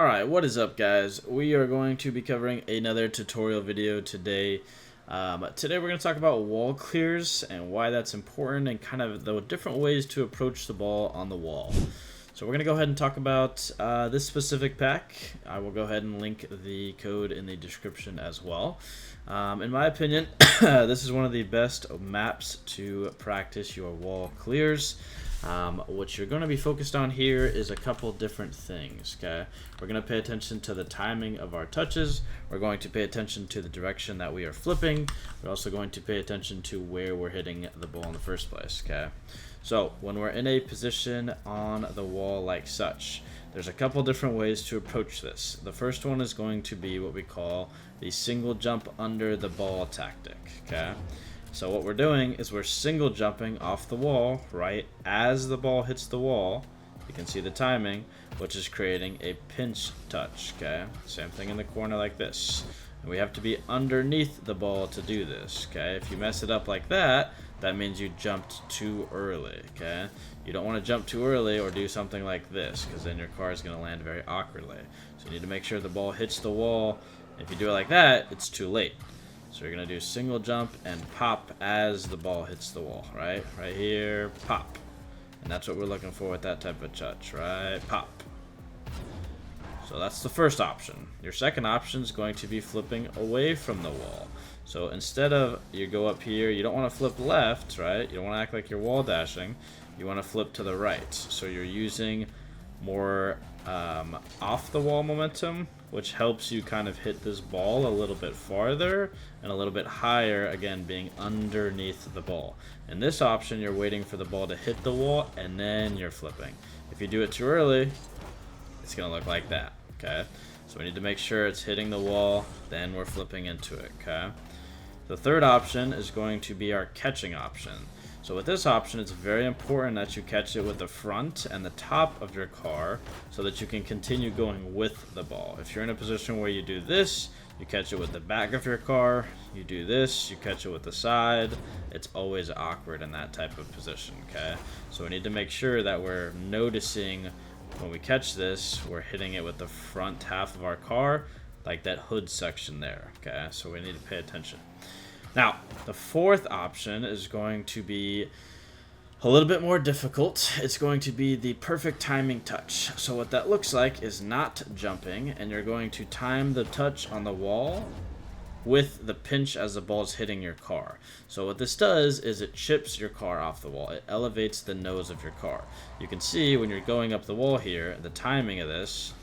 Alright, what is up guys? We are going to be covering another tutorial video today. Today we're going to talk about wall clears and why that's important and kind of the different ways to approach the ball on the wall. So we're going to go ahead and talk about this specific pack. I will go ahead and link the code in the description as well. In my opinion, this is one of the best maps to practice your wall clears. What you're going to be focused on here is a couple different things, okay? We're going to pay attention to the timing of our touches. We're going to pay attention to the direction that we are flipping. We're also going to pay attention to where we're hitting the ball in the first place, okay? So when we're in a position on the wall like such, there's a couple different ways to approach this. The first one is going to be what we call the single jump under the ball tactic, okay? So what we're doing is we're single jumping off the wall right as the ball hits the wall. You can see the timing, which is creating a pinch touch, okay? Same thing in the corner like this. And we have to be underneath the ball to do this, okay? If you mess it up like that, that means you jumped too early, okay? You don't want to jump too early or do something like this, because then your car is going to land very awkwardly. So you need to make sure the ball hits the wall. If you do it like that, it's too late. So you're going to do single jump and pop as the ball hits the wall, right? Right here, pop. And that's what we're looking for with that type of touch, right? Pop. So that's the first option. Your second option is going to be flipping away from the wall. So instead of you go up here, you don't want to flip left, right? You don't want to act like you're wall dashing. You want to flip to the right. So you're using more off the wall momentum, which helps you kind of hit this ball a little bit farther and a little bit higher, again being underneath the ball. In this option, you're waiting for the ball to hit the wall and then you're flipping. If you do it too early, it's gonna look like that, okay? So we need to make sure it's hitting the wall, then we're flipping into it, okay? The third option is going to be our catching option. So with this option, it's very important that you catch it with the front and the top of your car so that you can continue going with the ball. If you're in a position where you do this, you catch it with the back of your car, you do this, you catch it with the side, it's always awkward in that type of position, okay? So we need to make sure that we're noticing when we catch this, we're hitting it with the front half of our car, like that hood section there, okay? So we need to pay attention. Now, the fourth option is going to be a little bit more difficult. It's going to be the perfect timing touch. So what that looks like is not jumping, and you're going to time the touch on the wall with the pinch as the ball is hitting your car. So what this does is it chips your car off the wall. It elevates the nose of your car. You can see when you're going up the wall here, the timing of this,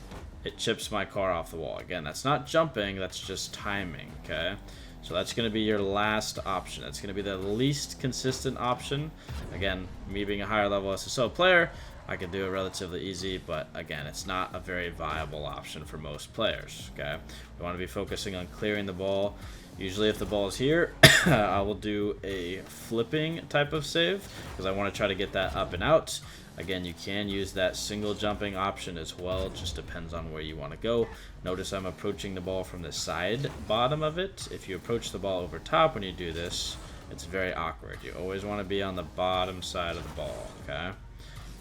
it chips my car off the wall. Again, that's not jumping, that's just timing, okay? So that's going to be your last option. It's going to be the least consistent option. Again, me being a higher level SSL player, I can do it relatively easy, but again, it's not a very viable option for most players, okay? We want to be focusing on clearing the ball. Usually if the ball is here, I will do a flipping type of save because I want to try to get that up and out. Again, you can use that single jumping option as well. It just depends on where you want to go. Notice I'm approaching the ball from the side bottom of it. If you approach the ball over top when you do this, it's very awkward. You always want to be on the bottom side of the ball, okay?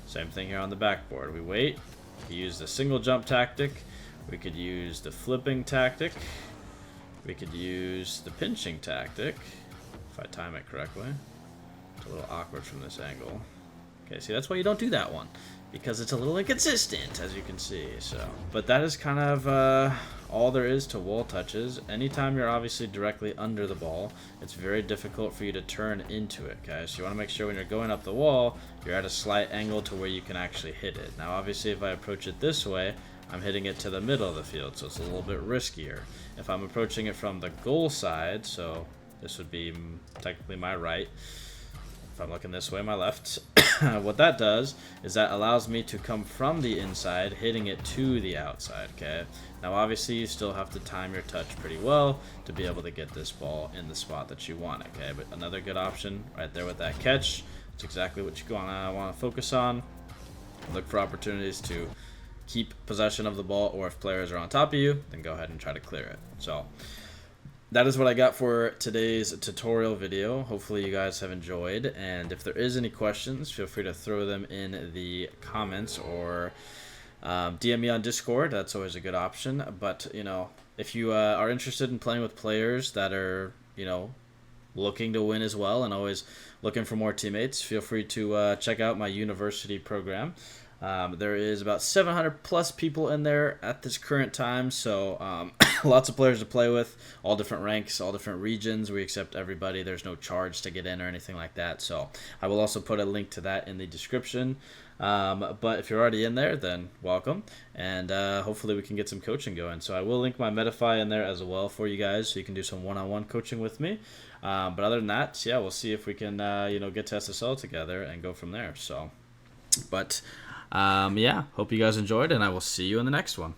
Same thing here on the backboard. We wait. We use the single jump tactic. We could use the flipping tactic. We could use the pinching tactic, if I time it correctly. It's a little awkward from this angle. Okay, see, that's why you don't do that one, because it's a little inconsistent, as you can see. So, but that is kind of all there is to wall touches. Anytime you're obviously directly under the ball, it's very difficult for you to turn into it, guys. So you want to make sure when you're going up the wall, you're at a slight angle to where you can actually hit it. Now, obviously, if I approach it this way, I'm hitting it to the middle of the field, so it's a little bit riskier. If I'm approaching it from the goal side, so this would be technically my right. If I'm looking this way, my left. What that does is that allows me to come from the inside, hitting it to the outside, okay? Now, obviously, you still have to time your touch pretty well to be able to get this ball in the spot that you want, okay? But another good option right there with that catch, it's exactly what you want to focus on. Look for opportunities to keep possession of the ball, or if players are on top of you, then go ahead and try to clear it. So that is what I got for today's tutorial video. Hopefully you guys have enjoyed, and if there is any questions, feel free to throw them in the comments or DM me on Discord. That's always a good option. But if you are interested in playing with players that are looking to win as well and always looking for more teammates, feel free to check out my university program. There is about 700 plus people in there at this current time, so lots of players to play with, all different ranks, all different regions. We accept everybody. There's no charge to get in or anything like that. So I will also put a link to that in the description. But if you're already in there, then welcome, and hopefully we can get some coaching going. So I will link my Metafy in there as well for you guys, so you can do some one-on-one coaching with me. But other than that, yeah, we'll see if we can get to SSL together and go from there. So, but yeah, hope you guys enjoyed, and I will see you in the next one.